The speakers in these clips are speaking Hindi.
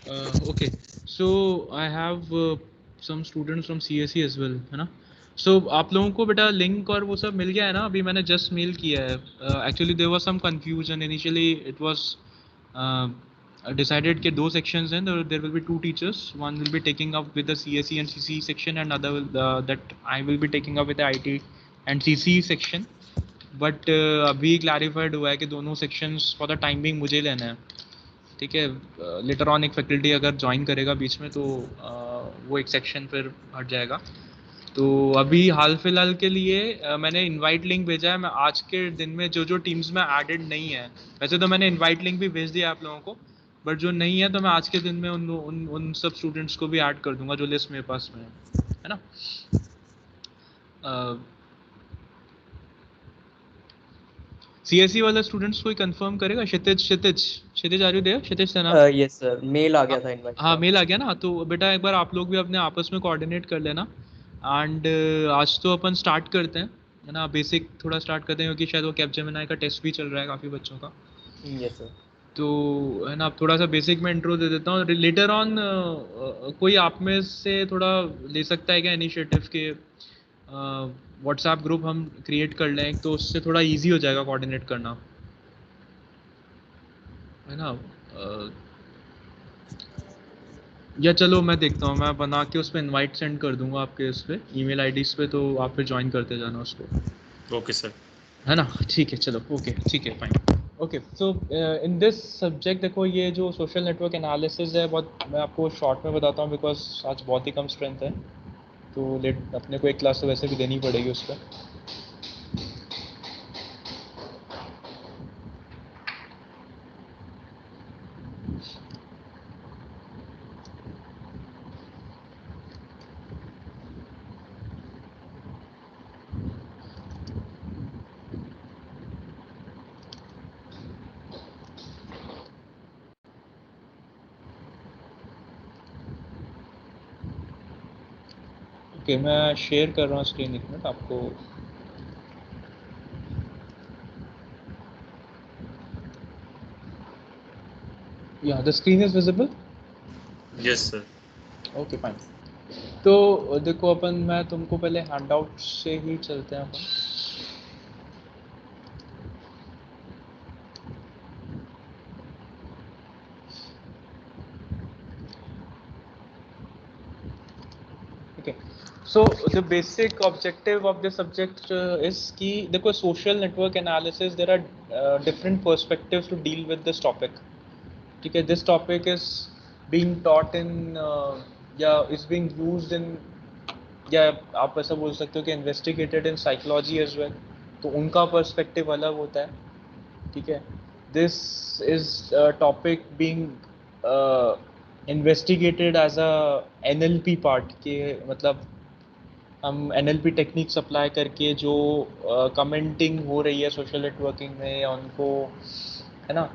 Okay, so I have some students from CSE as well, है ना? So आप लोगों को बेटा लिंक और वो सब मिल गया है ना? अभी मैंने just मेल किया है. Actually there was some confusion initially. It was uh, decided कि दो sections हैं. There will be two teachers. One will be taking up with the CSE and CCE section, and other will, that I will be taking up with the IT and CCE section. But अभी clarified हुआ है कि दोनों sections for the time being मुझे लेना है. ठीक है, लेटर ऑन एक फैकल्टी अगर ज्वाइन करेगा बीच में तो वो एक सेक्शन फिर हट जाएगा. तो अभी हाल फिलहाल के लिए मैंने इनवाइट लिंक भेजा है. मैं आज के दिन में जो जो टीम्स में एडेड नहीं है, वैसे तो मैंने इनवाइट लिंक भी भेज दिया आप लोगों को, बट जो नहीं है तो मैं आज के दिन में उन सब स्टूडेंट्स को भी ऐड कर दूंगा जो लिस्ट मेरे पास में है ना. सीएससी वाला स्टूडेंट्स कोई कंफर्म करेगा? क्षितिज आर यू देयर? क्षितिज सेना. यस सर, मेल आ गया था इनवाइट हाँ का. मेल आ गया ना. तो बेटा एक बार आप लोग भी अपने आपस में कोऑर्डिनेट कर लेना. एंड आज तो अपन स्टार्ट करते हैं, है ना. बेसिक थोड़ा स्टार्ट करते हैं क्योंकि शायद वो कैपजेमिनाई का टेस्ट भी चल रहा है काफ़ी बच्चों का. Yes sir. तो है ना, अब थोड़ा सा बेसिक में इंट्रो दे देता हूँ. लेटर ऑन कोई आप में से थोड़ा ले सकता है क्या इनिशिएटिव के व्हाट्सएप ग्रुप हम क्रिएट कर लें, तो उससे थोड़ा इजी हो जाएगा कोऑर्डिनेट करना, है ना. या चलो मैं देखता हूँ, मैं बना के उस पर इन्वाइट सेंड कर दूंगा आपके इस पे ईमेल आईडीज पे, तो आप फिर ज्वाइन करते जाना उसको. Okay sir. है ना, ठीक है, चलो ओके, ठीक है, fine. Okay, so in this subject देखो, ये जो सोशल नेटवर्क एनालिसिस है, बहुत मैं आपको शॉर्ट में बताता हूँ बिकॉज आज बहुत ही कम स्ट्रेंथ है, तो लेट अपने को एक क्लास तो वैसे भी देनी पड़ेगी उस पर. ओके, मैं शेयर कर रहा हूँ स्क्रीन, एक मिनट आपको. या the screen is visible? Yes sir. Okay fine. तो देखो अपन, मैं तुमको पहले हैंडआउट से ही चलते हैं अपन. Okay. So the basic objective of this subject is कि देखो social network analysis, there are different perspectives to deal with this topic. ठीक है, this topic is being taught in या is being used in, या आप ऐसा बोल सकते हो कि investigated in psychology as well. तो उनका perspective अलग होता है. ठीक है, this is a topic being investigated as a NLP part के, मतलब हम NLP टेक्निक्स अप्लाई करके जो कमेंटिंग हो रही है सोशल नेटवर्किंग में, या उनको, है ना,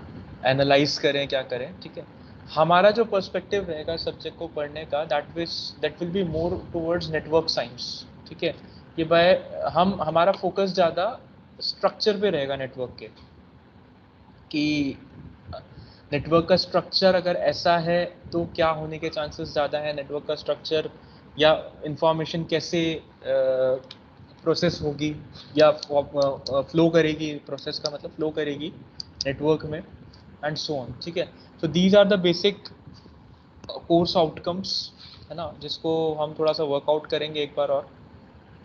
एनालाइज करें, क्या करें. ठीक है, हमारा जो पर्सपेक्टिव रहेगा सब्जेक्ट को पढ़ने का, that will be more towards network science. ठीक है, कि भाई हमारा फोकस ज़्यादा स्ट्रक्चर पे रहेगा नेटवर्क के, कि नेटवर्क का स्ट्रक्चर अगर ऐसा है तो क्या होने के चांसेस ज़्यादा है. नेटवर्क का स्ट्रक्चर या इंफॉर्मेशन कैसे प्रोसेस होगी या फ्लो करेगी, प्रोसेस का मतलब फ्लो करेगी नेटवर्क में, एंड सो ऑन. ठीक है, तो these are the basic course outcomes, है ना, जिसको हम थोड़ा सा वर्कआउट करेंगे एक बार और.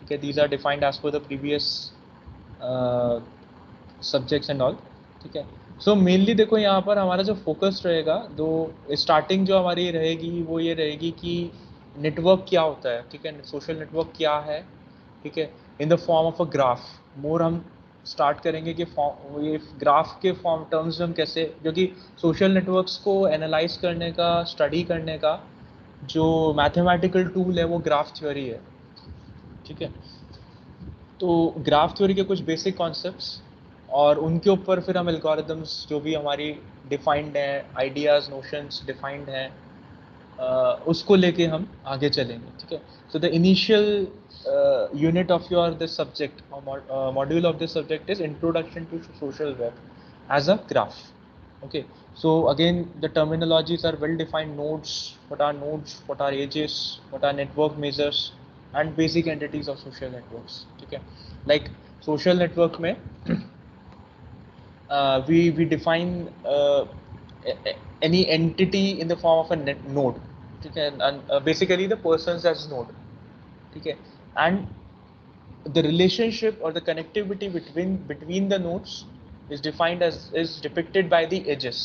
ठीक है, these are defined as per the previous subjects and all. ठीक है, सो मेनली देखो यहाँ पर हमारा जो फोकस रहेगा, दो स्टार्टिंग जो हमारी रहेगी वो ये रहेगी कि नेटवर्क क्या होता है. ठीक है, सोशल नेटवर्क क्या है. ठीक है, in the form of a graph. More हम स्टार्ट करेंगे कि ये ग्राफ के फॉर्म टर्म्स में हम कैसे, क्योंकि सोशल नेटवर्क्स को एनालाइज करने का, स्टडी करने का जो मैथमेटिकल टूल है वो ग्राफ थ्योरी है. ठीक है, तो ग्राफ थ्योरी के कुछ बेसिक कॉन्सेप्ट्स, और उनके ऊपर फिर हम एल्गोरिदम्स जो भी हमारी डिफाइंड हैं, आइडियाज़, नोशंस डिफाइंड हैं, उसको लेके हम आगे चलेंगे. ठीक है, so the initial unit of your this subject, module of this subject is introduction to social web as a graph. Okay, so again the terminologies are well defined: nodes, what are edges, what are network measures, and basic entities of social networks. Okay, like social network mein we define any entity in the form of a node. Okay, and basically the persons as node. Okay, and the relationship or the connectivity between the nodes is defined as is depicted by the edges,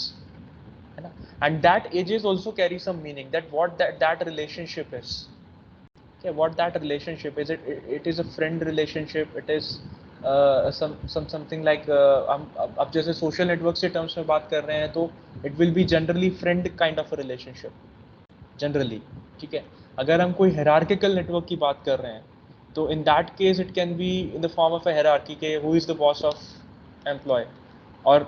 है ना? And that edges also carry some meaning, that what that relationship is. Okay, what that relationship is, it is a friend relationship, it is something like अब जैसे social network से terms में बात कर रहे हैं तो it will be generally friend kind of a relationship generally. ठीक है, अगर हम कोई hierarchical network की बात कर रहे हैं तो in that case it can be in the form of a hierarchy के who is the boss of employee, or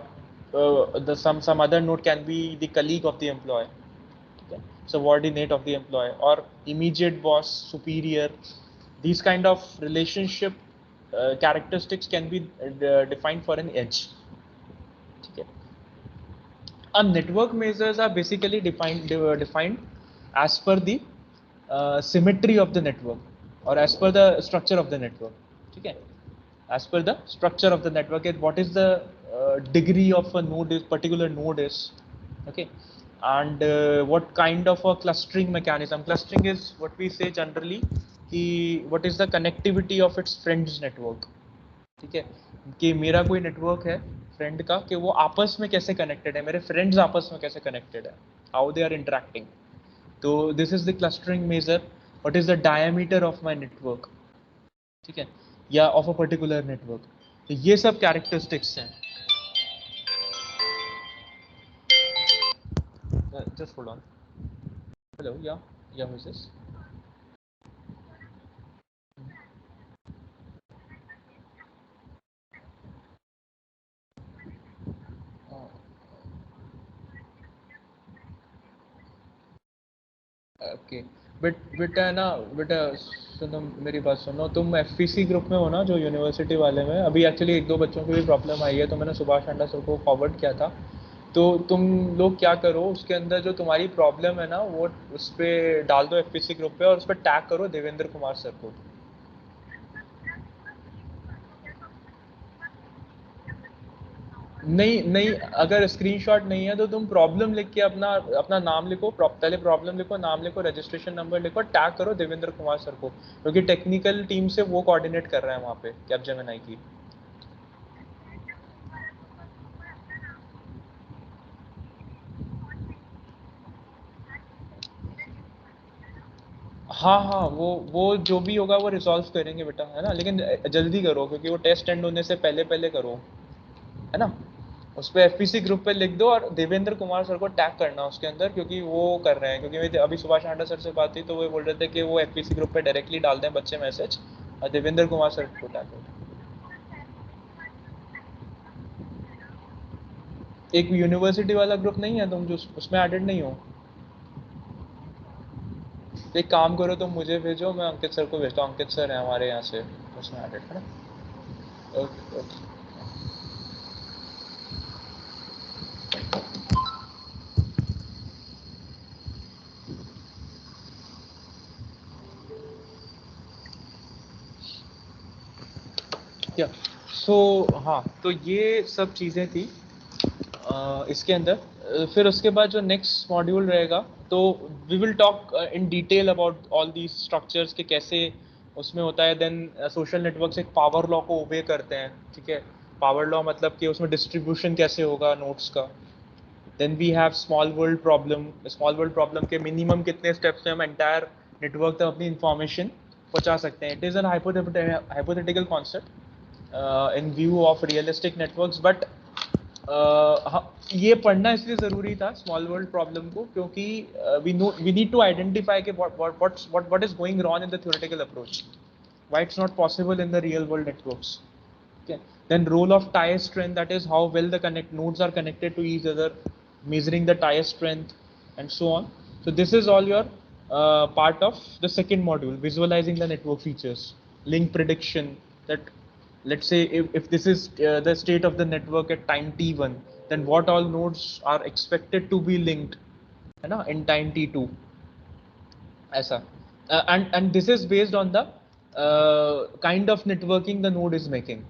the some other node can be the colleague of the employee, ठीक है, subordinate of the employee, or immediate boss, superior. These kind of relationship characteristics can be defined for an edge. ठीक है, network measures are basically defined as per the symmetry of the network, or as per the structure of the network. ठीक है, as per the structure of the network, and what is the degree of a node is particular node is. Okay, and what kind of a clustering mechanism. Clustering is what we say generally what is the connectivity of its friends network. ठीक है, कि मेरा कोई नेटवर्क है फ्रेंड का, कि वो आपस में कैसे कनेक्टेड है, मेरे फ्रेंड्स आपस में कैसे कनेक्टेड है, हाउ दे आर इंटरेक्टिंग. तो this is the clustering measure. What is the diameter of my network, ठीक है, या ऑफ अ पर्टिकुलर नेटवर्क. तो ये सब कैरेक्टरिस्टिक्स हैं. Just hold on. हेलो, या हु इज दिस? ओके, बेटा है ना, बेटा सुनो मेरी बात सुनो. तुम एफपीसी ग्रुप में हो ना, जो यूनिवर्सिटी वाले में. अभी एक्चुअली एक दो बच्चों की भी प्रॉब्लम आई है, तो मैंने सुभाष अंडा सर को फॉरवर्ड किया था. तो तुम लोग क्या करो, उसके अंदर जो तुम्हारी प्रॉब्लम है ना वो उस पर डाल दो एफपीसी ग्रुप पे, और उस पर टैग करो देवेंद्र कुमार सर को. नहीं नहीं, अगर स्क्रीनशॉट नहीं है तो तुम प्रॉब्लम लिख के अपना अपना नाम लिखो, पहले प्रॉब्लम लिखो, नाम लिखो, रजिस्ट्रेशन नंबर लिखो, टैग करो देवेंद्र कुमार सर को, क्योंकि टेक्निकल टीम से वो कोऑर्डिनेट कर रहा है वहाँ पे कैपजेमिनी की. हाँ हाँ, वो जो भी होगा वो रिजॉल्व करेंगे बेटा, है ना. लेकिन जल्दी करो, क्योंकि वो टेस्ट एंड होने से पहले पहले करो, है ना. उस पर एफपीसी ग्रुप पे लिख दो, और देवेंद्र कुमार सर को टैग करना उसके अंदर, क्योंकि वो कर रहे हैं. क्योंकि मेरी अभी सुभाष आंडा सर से बात हुई तो वो बोल रहे थे कि वो एफपीसी ग्रुप पे डायरेक्टली डाल दें बच्चे मैसेज, और देवेंद्र कुमार सर को टैग करो. एक यूनिवर्सिटी वाला ग्रुप नहीं है तुम जो उसमें एडेड नहीं हो? तो एक काम करो, तुम मुझे भेजो, मैं अंकित सर को भेजता हूँ. अंकित सर है हमारे यहाँ से, उसमें एडेड है ना. Okay okay. क्या सो हाँ, तो ये सब चीज़ें थी इसके अंदर. फिर उसके बाद जो नेक्स्ट मॉड्यूल रहेगा, तो we will talk in detail about all the structures के कैसे उसमें होता है. देन सोशल नेटवर्क्स एक पावर लॉ को ओबे करते हैं. ठीक है, पावर लॉ मतलब कि उसमें डिस्ट्रीब्यूशन कैसे होगा नोट्स का. Then we have small world problem. Small world problem के मिनिमम कितने स्टेप्स में हम एंटायर नेटवर्क तक अपनी इंफॉर्मेशन पहुंचा सकते हैं. It is an hypothetical concept in view of realistic networks. But ये पढ़ना इसलिए ज़रूरी था स्मॉल वर्ल्ड प्रॉब्लम को, क्योंकि वी नीड टू आइडेंटिफाई कि what is going wrong in the theoretical approach, why it's not possible in the real world networks. Okay, then role of tie strength, that is how well the nodes are connected to each other, measuring the tie strength, and so on. So this is all your part of the second module, visualizing the network features, link prediction, that let's say if this is the state of the network at time t1, then what all nodes are expected to be linked, है ना, in time t2, ऐसा. And this is based on the kind of networking the node is making.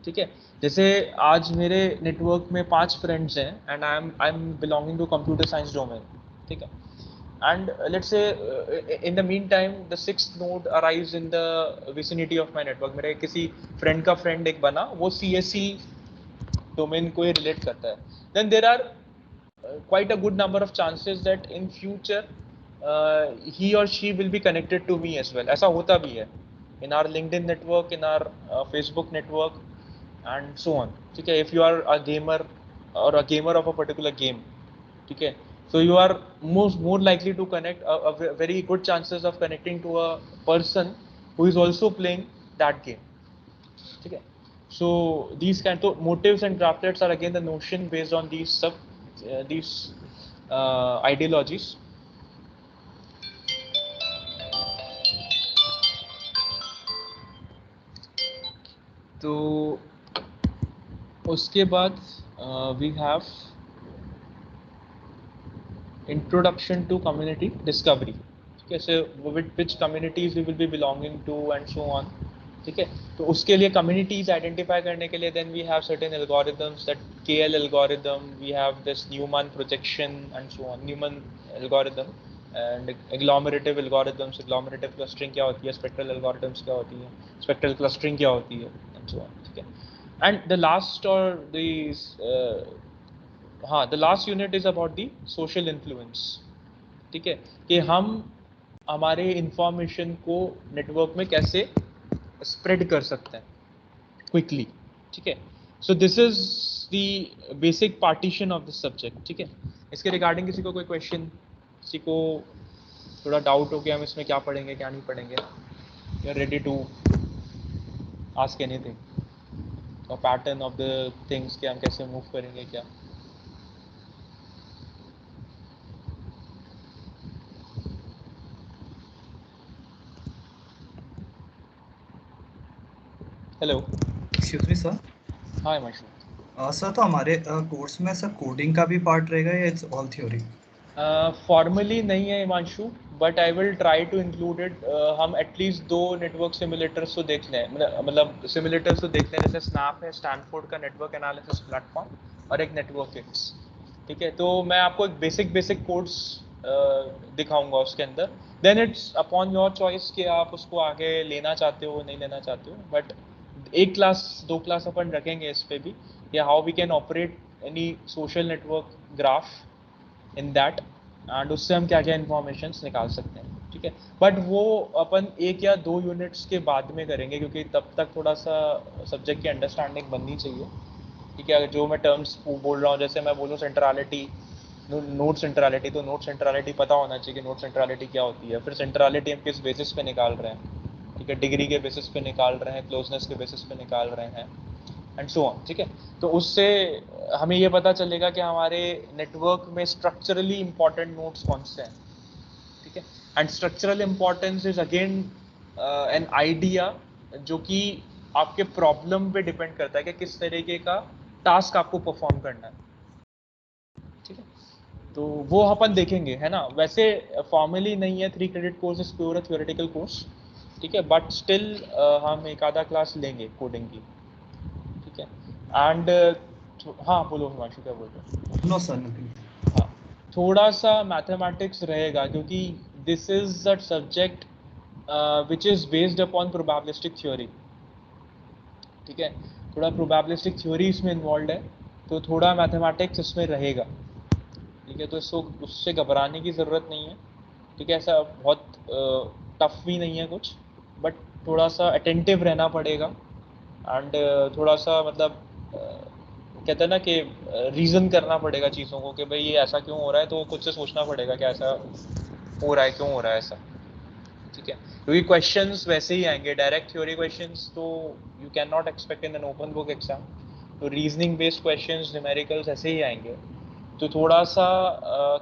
ठीक है, जैसे आज मेरे नेटवर्क में 5 फ्रेंड्स हैं and I am belonging to computer science domain. ठीक है, and let's say in the meantime the sixth node arrives in the vicinity of my network. मेरे किसी फ्रेंड का फ्रेंड एक बना, वो CSE डोमेन को ही रिलेट करता है. then there are quite a good number of chances that in future he or she will be connected to me as well. ऐसा होता भी है in our LinkedIn network, in our Facebook network and so on. ठीक है, if you are a gamer or a gamer of a particular game, ठीक है, so you are more likely to connect a very good chances of connecting to a person who is also playing that game. ठीक है, so these kind of motives and graphlets are again the notion based on these ideologies. तो उसके बाद we have introduction to community discovery. ठीक है, so which communities we will be belonging to and so on. ठीक है, तो उसके लिए communities identify करने के लिए then we have certain algorithms, that KL algorithm, we have this Newman projection and so on, Newman algorithm and agglomerative algorithms. agglomerative clustering क्या होती है, spectral algorithms क्या होती है, spectral clustering क्या होती है and so on. ठीक है, and the last or the हाँ, the last unit is about the social influence. ठीक है, कि हम हमारे इंफॉर्मेशन को नेटवर्क में कैसे स्प्रेड कर सकते हैं क्विकली. ठीक है, so this is the basic partition of this subject. ठीक है, इसके रिगार्डिंग किसी को कोई क्वेश्चन, किसी को थोड़ा डाउट हो कि हम इसमें क्या पढ़ेंगे क्या नहीं पढ़ेंगे, you are ready to ask anything, pattern of the things कि हम कैसे मूव करेंगे क्या. Hello. Excuse me sir. Hi Himanshu. Sir तो हमारे कोर्स में सर कोडिंग का भी पार्ट रहेगा या इट्स ऑल थ्योरी? फॉर्मली नहीं है Himanshu, but I will try to include it. हम एटलीस्ट 2 नेटवर्क सिमुलेटर्स तो देख लें, मतलब सिमुलेटर्स तो देख लें. जैसे स्नैप है, स्टैनफोर्ड का नेटवर्क एनालिसिस प्लेटफॉर्म, और एक नेटवर्क एक्स. ठीक है, तो मैं आपको एक बेसिक कोड्स दिखाऊंगा उसके अंदर. Then it's upon your choice कि आप उसको आगे लेना चाहते हो नहीं लेना चाहते हो. बट एक क्लास 2 क्लास अपन रखेंगे इस पे भी, या how we can operate any social network graph in that, and उससे हम क्या क्या इन्फॉर्मेशन निकाल सकते हैं. ठीक है, बट वो अपन 1 या 2 यूनिट्स के बाद में करेंगे, क्योंकि तब तक थोड़ा सा सब्जेक्ट की अंडरस्टैंडिंग बननी चाहिए. ठीक है, जो मैं टर्म्स बोल रहा हूँ, जैसे मैं बोलूँ सेंट्रलिटी, नोड सेंट्रलिटी, तो नोड सेंट्रलिटी पता होना चाहिए कि नोड सेंट्रलिटी क्या होती है. फिर सेंट्रलिटी हम किस बेसिस पे निकाल रहे हैं. ठीक है, डिग्री के बेसिस पे निकाल रहे हैं, क्लोजनेस के बेसिस पे निकाल रहे हैं एंड सो ऑन. ठीक है, तो उससे हमें ये पता चलेगा कि हमारे नेटवर्क में स्ट्रक्चरली इंपॉर्टेंट नोड्स कौन से हैं. ठीक है, and structural importance is again an idea जो कि आपके प्रॉब्लम पे डिपेंड करता है कि किस तरीके का टास्क आपको परफॉर्म करना है. ठीक है, तो वो अपन देखेंगे, है ना. वैसे फॉर्मली नहीं है, 3 credit course is pure theoretical course. ठीक है, बट स्टिल हम एक आधा क्लास लेंगे कोडिंग की. ठीक है, एंड हाँ बोलो हिमांशु, क्या बोल रहे हो? No sir, nothing. हाँ, थोड़ा सा मैथमेटिक्स रहेगा, क्योंकि this is the subject which is based upon probabilistic theory. ठीक है, थोड़ा प्रोबेबिलिस्टिक थ्योरी इसमें इन्वॉल्व है, तो थोड़ा मैथमेटिक्स इसमें रहेगा. ठीक है, तो इसको उससे घबराने की ज़रूरत नहीं है. ठीक है, ऐसा बहुत टफ भी नहीं है कुछ, बट थोड़ा सा अटेंटिव रहना पड़ेगा. एंड थोड़ा सा मतलब कहते हैं ना कि रीज़न करना पड़ेगा चीज़ों को कि भाई ये ऐसा क्यों हो रहा है, तो खुद से सोचना पड़ेगा कि ऐसा हो रहा है, क्यों हो रहा है ऐसा. ठीक है, क्योंकि क्वेश्चंस वैसे ही आएंगे, डायरेक्ट थ्योरी क्वेश्चंस तो you can not expect in an open book exam. तो रीजनिंग बेस्ड क्वेश्चंस, न्यूमेरिकल्स ऐसे ही आएंगे. तो थोड़ा सा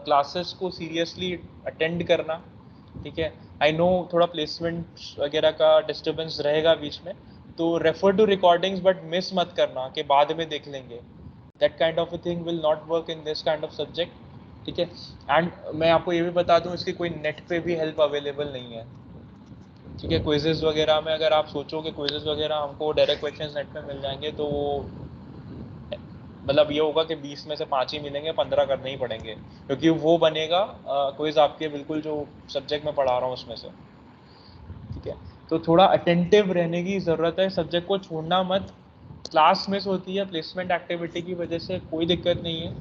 क्लासेस को सीरियसली अटेंड करना. ठीक है, आई नो थोड़ा प्लेसमेंट वगैरह का डिस्टर्बेंस रहेगा बीच में, तो refer to recordings but miss मत करना कि बाद में देख लेंगे, that kind of a thing will not work in this kind of subject, ठीक है। एंड मैं आपको ये भी बता दूं, इसकी कोई नेट पे भी हेल्प अवेलेबल नहीं है, ठीक है। क्विजेज वगैरह में अगर आप सोचो कि क्विजेज वगैरह हमको डायरेक्ट क्वेश्चंस नेट पे मिल जाएंगे, तो वो मतलब ये होगा कि 20 में से 5 ही मिलेंगे, 15 करने ही पड़ेंगे, क्योंकि वो बनेगा क्विज आपके बिल्कुल जो सब्जेक्ट में पढ़ा रहा हूँ उसमें से, ठीक है। तो थोड़ा अटेंटिव रहने की ज़रूरत है, सब्जेक्ट को छोड़ना मत। क्लास मिस होती है प्लेसमेंट एक्टिविटी की वजह से, कोई दिक्कत नहीं है,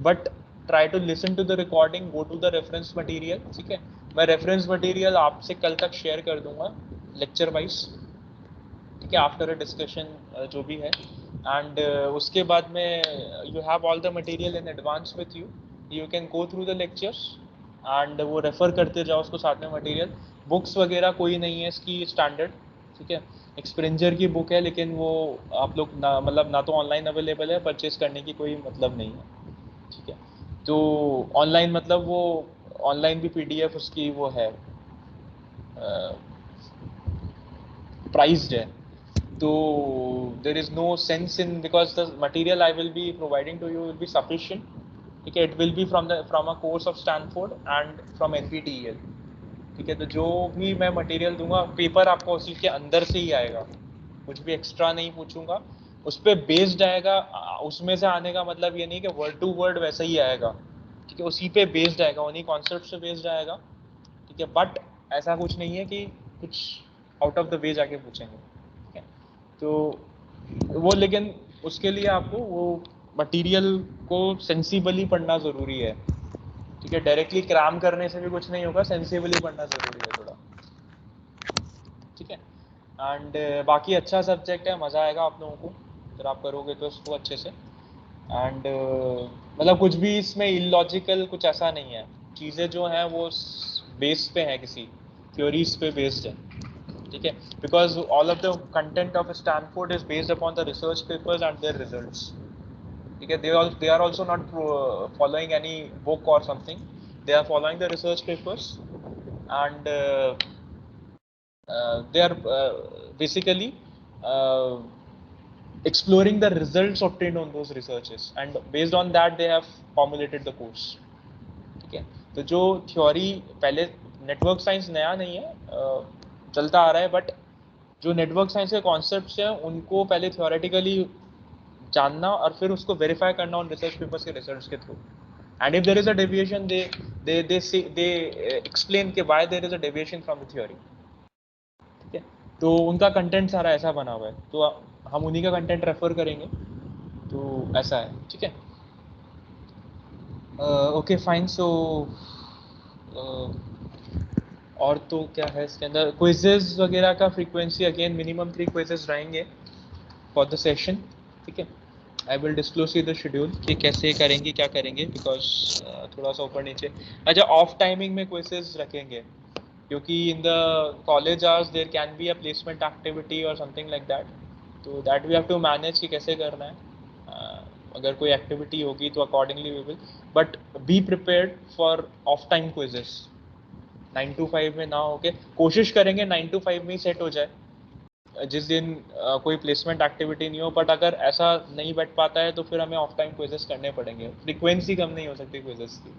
but try to listen to the recording, go to the reference material, ठीक है। मैं रेफरेंस मटेरियल आपसे कल तक शेयर कर दूंगा लेक्चर वाइज, ठीक है, आफ्टर अ डिस्कशन जो भी है। एंड उसके बाद में you have all the material in advance with you, you can go through the lectures and वो रेफर करते जाओ उसको साथ में मटेरियल। बुक्स वगैरह कोई नहीं है इसकी स्टैंडर्ड, ठीक है। एक्सपेरेंजर की बुक है, लेकिन वो आप लोग ना मतलब ना तो ऑनलाइन अवेलेबल है, परचेज करने की कोई मतलब नहीं है, ठीक है। तो ऑनलाइन मतलब वो ऑनलाइन भी पीडीएफ उसकी वो है, प्राइस्ड है, तो there is no sense in, because the material I will be providing to you will be sufficient, ठीक है। It will be from a course of Stanford and from NPTEL, ठीक है। तो जो भी मैं मटेरियल दूंगा, पेपर आपको उसी के अंदर से ही आएगा, कुछ भी एक्स्ट्रा नहीं पूछूंगा, उस पर बेस्ड आएगा। उसमें से आने का मतलब ये नहीं कि वर्ड टू वर्ड वैसा ही आएगा, ठीक है, उसी पे बेस्ड आएगा, उन्हीं कॉन्सेप्ट से बेस्ड आएगा, ठीक है। बट ऐसा कुछ नहीं है कि कुछ आउट ऑफ द वे जाके पूछेंगे, ठीक है। तो वो, लेकिन उसके लिए आपको वो मटेरियल को सेंसिबली पढ़ना ज़रूरी है, ठीक है। डायरेक्टली क्रैम करने से भी कुछ नहीं होगा, सेंसिबली पढ़ना ज़रूरी है थोड़ा, ठीक है। एंड बाकी अच्छा सब्जेक्ट है, मज़ा आएगा आप लोगों को अगर आप करोगे तो इसको अच्छे से। एंड मतलब कुछ भी इसमें इलॉजिकल कुछ ऐसा नहीं है, चीज़ें जो हैं वो बेस पे हैं, किसी थ्योरीज पे बेस्ड है, ठीक है। Because all of the content of Stanford is based upon the research papers and their results, ठीक है। they are also not following any book or something, they are following the research papers, and they are basically uh, exploring the results obtained on those researches, and based on that they have formulated the course, ठीक है। तो जो थ्योरी पहले, नेटवर्क साइंस नया नहीं है, चलता आ रहा है, बट जो नेटवर्क साइंस के कॉन्सेप्ट्स हैं उनको पहले थ्योरेटिकली जानना और फिर उसको वेरीफाई करना उन रिसर्च पेपर्स के रिजल्ट्स के through, and if there is a deviation they explain के why there is a deviation from the theory, ठीक है। तो उनका कंटेंट सारा ऐसा बना हुआ है, तो हम उन्हीं का कंटेंट रेफर करेंगे, तो ऐसा है, ठीक है। ओके फाइन, सो और तो क्या है इसके अंदर, क्विजेज वगैरह का फ्रीक्वेंसी अगेन मिनिमम 3 क्विजेज रहेंगे फॉर द सेशन, ठीक है। I will disclose you the schedule कि कैसे करेंगे, क्या करेंगे, बिकॉज थोड़ा सा ऊपर नीचे। अच्छा, ऑफ टाइमिंग में क्विजेज रखेंगे, क्योंकि in the college hours there can be a placement activity और समथिंग लाइक दैट, तो that we have to manage कि कैसे करना है। अगर कोई एक्टिविटी होगी तो accordingly we will, but be prepared for of time quizzes. 9 to 5 में ना होके कोशिश करेंगे 9 to 5 में ही सेट हो जाए, जिस दिन कोई प्लेसमेंट एक्टिविटी नहीं हो, बट अगर ऐसा नहीं बैठ पाता है तो फिर हमें ऑफ टाइम क्विजेस करने पड़ेंगे, फ्रीक्वेंसी कम नहीं हो सकती क्विजेस की,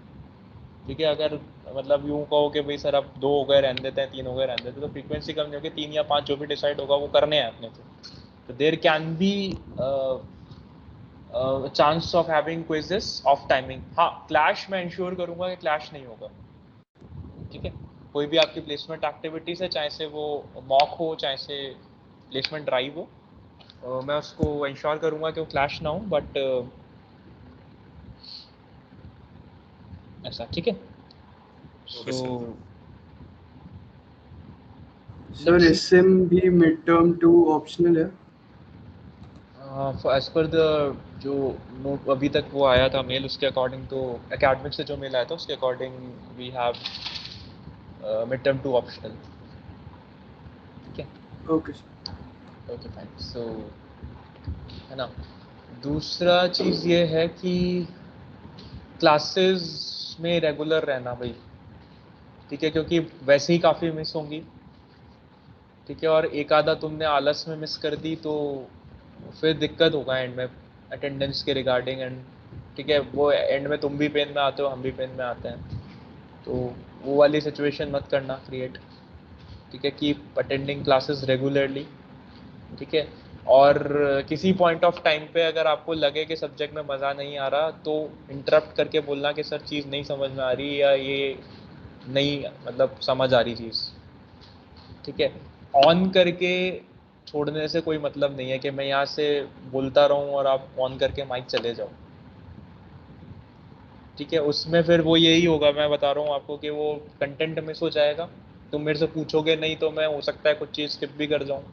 ठीक है। अगर मतलब यूँ कहो कि भाई सर अब 2 हो गए रहने देते हैं, 3 हो गए रहने देते हैं, तो फ्रीक्वेंसी कम नहीं होगी, 3 या 5 जो भी डिसाइड होगा वो करने हैं अपने को। तो there can be chance of having quizzes of timing. हाँ, क्लैश मैं इंश्योर करूंगा कि क्लैश नहीं होगा, ठीक है। कोई भी आपकी प्लेसमेंट एक्टिविटीज है, चाहे से वो मॉक हो, चाहे से प्लेसमेंट ड्राइव हो, मैं उसको इंश्योर करूंगा कि वो क्लैश ना हो, बट ऐसा, ठीक है। Okay so sir. Sir SM भी मिड टर्म 2 ऑप्शनल है। एज पर द जो नोट अभी तक वो आया था मेल, उसके अकॉर्डिंग तो एकेडमिक से जो मेल आया था उसके according we have mid term 2 optional, ठीक है। Okay sir. Okay fine, so है ना। दूसरा चीज़ ये है कि क्लासेस में रेगुलर रहना भाई, ठीक है, क्योंकि वैसे ही काफ़ी मिस होंगी, ठीक है, और एक आधा तुमने आलस में मिस कर दी तो फिर दिक्कत होगा एंड में अटेंडेंस के रिगार्डिंग। एंड ठीक है, वो एंड में तुम भी पेन में आते हो, हम भी पेन में आते हैं, तो वो वाली सिचुएशन मत करना क्रिएट। ठीक है, कीप अटेंडिंग क्लासेस रेगुलरली। ठीक है, और किसी पॉइंट ऑफ टाइम पे अगर आपको लगे कि सब्जेक्ट में मज़ा नहीं आ रहा तो इंटरप्ट करके बोलना कि सर चीज़ नहीं समझ में आ रही या ये नहीं मतलब समझ आ रही चीज़। ठीक है, ऑन करके छोड़ने से कोई मतलब नहीं है कि मैं यहाँ से बोलता रहूँ और आप ऑन करके माइक चले जाओ। ठीक है, उसमें फिर वो यही होगा, मैं बता रहा हूँ आपको कि वो कंटेंट मिस हो जाएगा। तुम मेरे से पूछोगे नहीं तो मैं हो सकता है कुछ चीज़ स्किप भी कर जाऊँ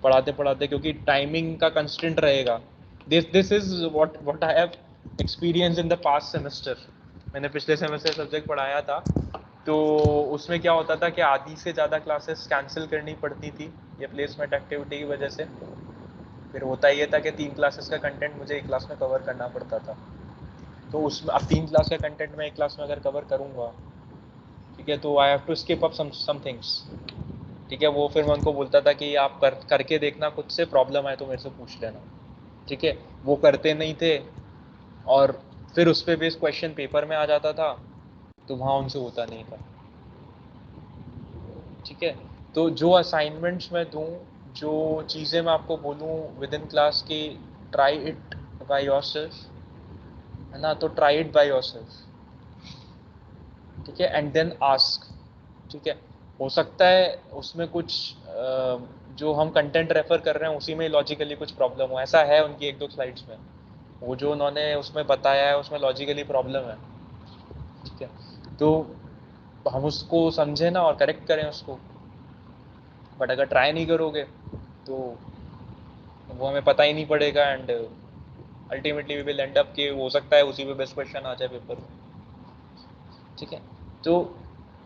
पढ़ाते पढ़ाते, क्योंकि टाइमिंग का कंस्ट्रेंट रहेगा। This is what I have experience in the past semester. मैंने पिछले सेमेस्टर सब्जेक्ट पढ़ाया था, तो उसमें क्या होता था कि आधी से ज़्यादा क्लासेस कैंसिल करनी पड़ती थी ये प्लेसमेंट एक्टिविटी की वजह से। फिर होता ये था कि 3 क्लासेस का कंटेंट मुझे एक क्लास में कवर करना पड़ता था। तो उसमें अब 3 क्लास का कंटेंट मैं एक क्लास में अगर कवर करूँगा, ठीक है, तो I have to skip up some things. ठीक है, वो फिर मैं उनको बोलता था कि आप करके देखना, खुद से प्रॉब्लम आए तो मेरे से पूछ लेना। ठीक है, वो करते नहीं थे और फिर उस पर बेस्ड क्वेश्चन पेपर में आ जाता था, तो वहाँ उनसे होता नहीं था। ठीक है, तो जो असाइनमेंट्स मैं दूँ, जो चीज़ें मैं आपको बोलूँ विद इन क्लास की, ट्राई इट बाय योरसेल्फ, है ना, तो ट्राई इट बाय योरसेल्फ। ठीक है, एंड देन आस्क। ठीक है, हो सकता है उसमें कुछ जो हम कंटेंट रेफर कर रहे हैं उसी में लॉजिकली कुछ प्रॉब्लम हो, ऐसा है उनकी 1-2 स्लाइड्स में, वो जो उन्होंने उसमें बताया है उसमें लॉजिकली प्रॉब्लम है। ठीक है, तो हम उसको समझें ना और करेक्ट करें उसको। बट अगर ट्राई नहीं करोगे तो वो हमें पता ही नहीं पड़ेगा and ultimately we will end up कि हो सकता है उसी पे बेस्ट क्वेश्चन आ जाए पेपर में। ठीक है, तो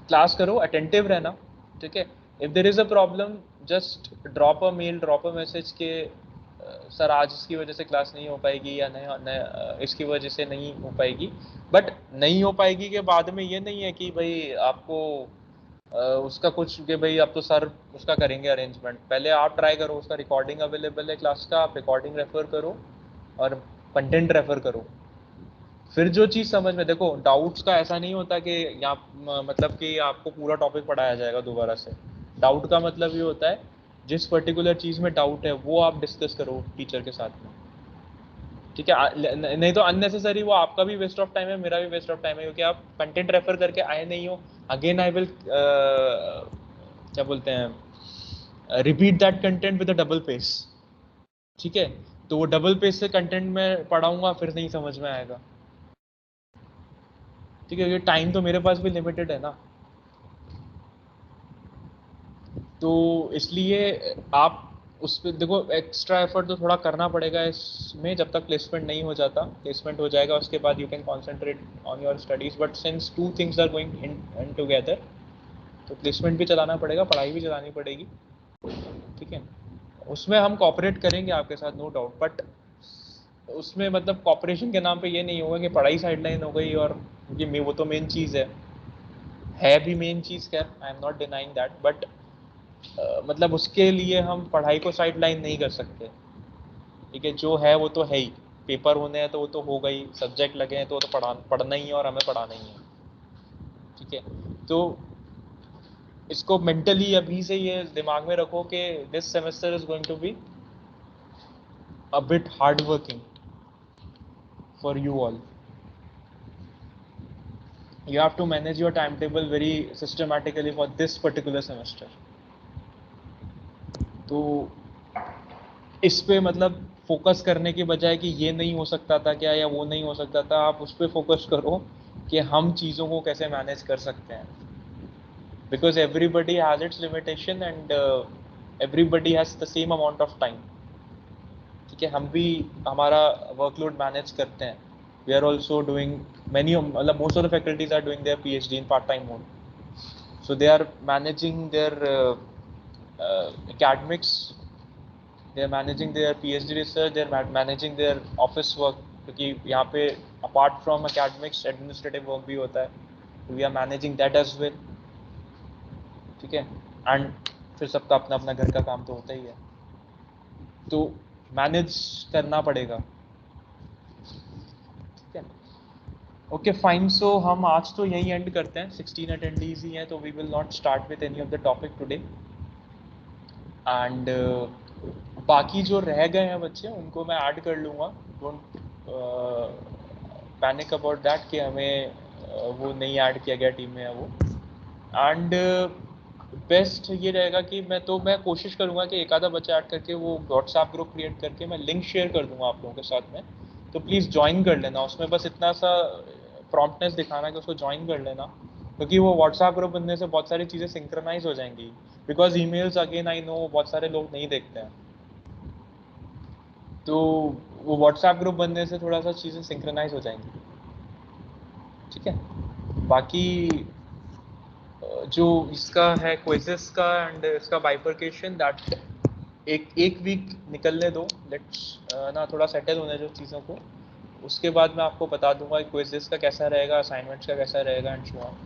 क्लास करो, अटेंटिव रहना। ठीक है, if there is a problem just drop a mail, drop a message के सर आज इसकी वजह से क्लास नहीं हो पाएगी या नहीं, इसकी वजह से नहीं हो पाएगी। बट नहीं हो पाएगी के बाद में ये नहीं है कि भाई आपको उसका कुछ कि भाई अब तो सर उसका करेंगे अरेंजमेंट। पहले आप ट्राई करो, उसका रिकॉर्डिंग अवेलेबल है क्लास का, आप रिकॉर्डिंग रेफर करो और कंटेंट रेफर करो। फिर जो चीज़ समझ में, देखो डाउट्स का ऐसा नहीं होता कि यहाँ मतलब कि आपको पूरा टॉपिक पढ़ाया जाएगा दोबारा से। डाउट का मतलब ये होता है जिस पर्टिकुलर चीज़ में डाउट है वो आप डिस्कस करो टीचर के साथ में। ठीक है, नहीं तो अननेसेसरी वो आपका भी वेस्ट ऑफ टाइम है, मेरा भी वेस्ट ऑफ टाइम है, क्योंकि आप कंटेंट रेफर करके आए नहीं हो। अगेन आई विल क्या बोलते हैं, repeat that content with a double pace. ठीक है, तो वो डबल पेस से कंटेंट में पढ़ाऊंगा फिर नहीं समझ में आएगा। ठीक है, ये टाइम तो मेरे पास भी लिमिटेड है ना, तो इसलिए आप उस पर देखो, एक्स्ट्रा एफर्ट तो थोड़ा करना पड़ेगा इसमें जब तक प्लेसमेंट नहीं हो जाता। प्लेसमेंट हो जाएगा उसके बाद you can concentrate on your studies, but since 2 things are going in together, तो प्लेसमेंट भी चलाना पड़ेगा, पढ़ाई भी चलानी पड़ेगी। ठीक है, उसमें हम कॉपरेट करेंगे आपके साथ नो डाउट, बट उसमें मतलब कॉपरेशन के नाम पे ये नहीं होगा कि पढ़ाई साइडलाइन हो गई, और क्योंकि वो तो मेन चीज़ है भी मेन चीज़। खैर I am not denying that, but मतलब उसके लिए हम पढ़ाई को साइड लाइन नहीं कर सकते। ठीक है, जो है वो तो है ही, पेपर होने हैं तो वो तो हो गई, सब्जेक्ट लगे हैं तो वो तो पढ़ना ही है और हमें पढ़ाना ही है। ठीक है, तो इसको मेंटली अभी से ये दिमाग में रखो कि this semester is going to be a bit hard working for you all. You have to manage your timetable very systematically for this particular semester. तो इस पे मतलब फोकस करने के बजाय कि ये नहीं हो सकता था क्या या वो नहीं हो सकता था, आप उस पर फोकस करो कि हम चीज़ों को कैसे मैनेज कर सकते हैं। Because everybody has its limitation and everybody has the same amount of time. ठीक है, हम भी हमारा वर्कलोड मैनेज करते हैं। We are also doing many, मतलब most of the faculties are doing their PhD in part time mode, so they are managing their academics, they are managing their PhD research, they are managing their office work, क्योंकि यहाँ पे apart from academics administrative work भी होता है, we are managing that as well। ठीक है, and फिर सबका अपना अपना घर का काम तो होता ही है, तो मैनेज करना पड़ेगा। ठीक है, ओके फाइन। सो हम आज तो यही एंड करते हैं, 16 अटेंडीज ही हैं, तो we will not start with any of the topic today. And बाकी जो रह गए हैं बच्चे उनको मैं ऐड कर लूँगा, डोंट पैनिक अबाउट दैट कि हमें वो नहीं ऐड किया गया टीम में है वो। एंड बेस्ट ये रहेगा कि मैं कोशिश करूँगा कि एक आधा बच्चा ऐड करके वो व्हाट्सएप ग्रुप क्रिएट करके मैं लिंक शेयर कर दूँगा आप लोगों के साथ में, तो प्लीज़ ज्वाइन कर लेना। उसमें बस इतना सा प्रॉम्प्टनेस दिखाना कि उसको ज्वाइन कर लेना, क्योंकि वो व्हाट्सएप ग्रुप बनने से बहुत सारी चीज़ें सिंक्रोनाइज हो जाएंगी, because emails again I know बहुत सारे लोग नहीं देखते हैं, तो वो व्हाट्सएप ग्रुप बनने से थोड़ा सा चीज़ें सिंक्रोनाइज हो जाएंगी। ठीक है, बाकी जो इसका है क्विज़ेस का एंड इसका बाइफरकेशन, दैट एक वीक निकलने दो, लेट्स ना थोड़ा सेटल होने दो चीज़ों को, उसके बाद मैं आपको बता दूंगा क्विज़ेस का कैसा रहेगा, असाइनमेंट्स का कैसा रहेगा एंड सो ऑन।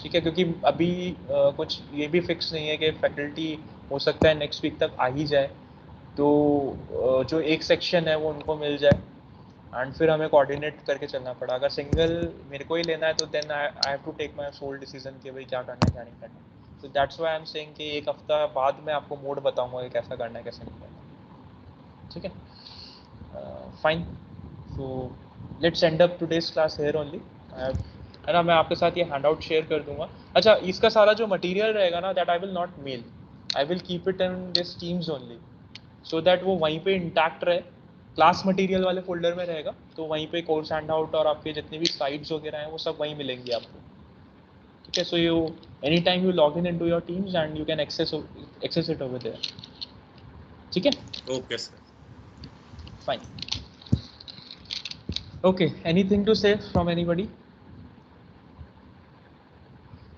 ठीक है, क्योंकि अभी कुछ ये भी फिक्स नहीं है कि फैकल्टी हो सकता है नेक्स्ट वीक तक आ ही जाए, तो जो एक सेक्शन है वो उनको मिल जाए एंड फिर हमें कोऑर्डिनेट करके चलना पड़ा। अगर सिंगल मेरे को ही लेना है तो then I have to take my sole decision कि भाई क्या करना है क्या नहीं करना। तो that's why I am saying कि एक हफ्ता बाद मैं आपको मोड बताऊंगा कि कैसा करना है कैसा नहीं करना। ठीक है, fine. So let's end up today's class here only. है ना, मैं आपके साथ ये हैंड आउट शेयर कर दूंगा। अच्छा, इसका सारा जो मटेरियल रहेगा ना, that I will not mail, I will keep it in this Teams only, so that वो वहीं पे इंटैक्ट रहे, क्लास मटेरियल वाले फोल्डर में रहेगा, तो वहीं पे कोर्स हैंड आउट और आपके जितने भी स्लाइड्स वगैरह हैं वो सब वहीं मिलेंगे आपको। ठीक है, so you any time you log in into your Teams and you can access it over there. ठीक है, okay sir, fine, okay. Anything to say from anybody?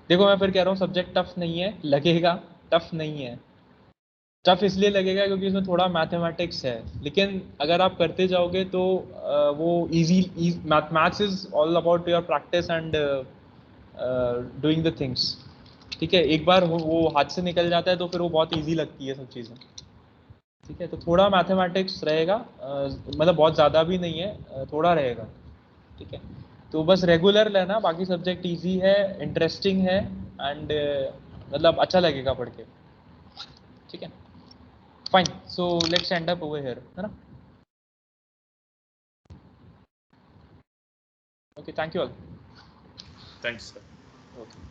देखो मैं फिर कह रहा हूँ, सब्जेक्ट टफ नहीं है, लगेगा टफ नहीं है। टफ इसलिए लगेगा क्योंकि इसमें थोड़ा मैथमेटिक्स है, लेकिन अगर आप करते जाओगे तो वो easy, maths is all about your practice and doing the things. ठीक है, एक बार वो हाथ से निकल जाता है तो फिर वो बहुत इजी लगती है सब चीज़ें। ठीक है, तो थोड़ा मैथमेटिक्स रहेगा, मतलब बहुत ज़्यादा भी नहीं है, थोड़ा रहेगा। ठीक है, तो बस रेगुलर लेना, बाकी सब्जेक्ट इजी है, इंटरेस्टिंग है एंड मतलब अच्छा लगेगा पढ़ के। ठीक है, fine. So let's end up over here, है ना? Okay, thank you all. Thanks sir. Okay.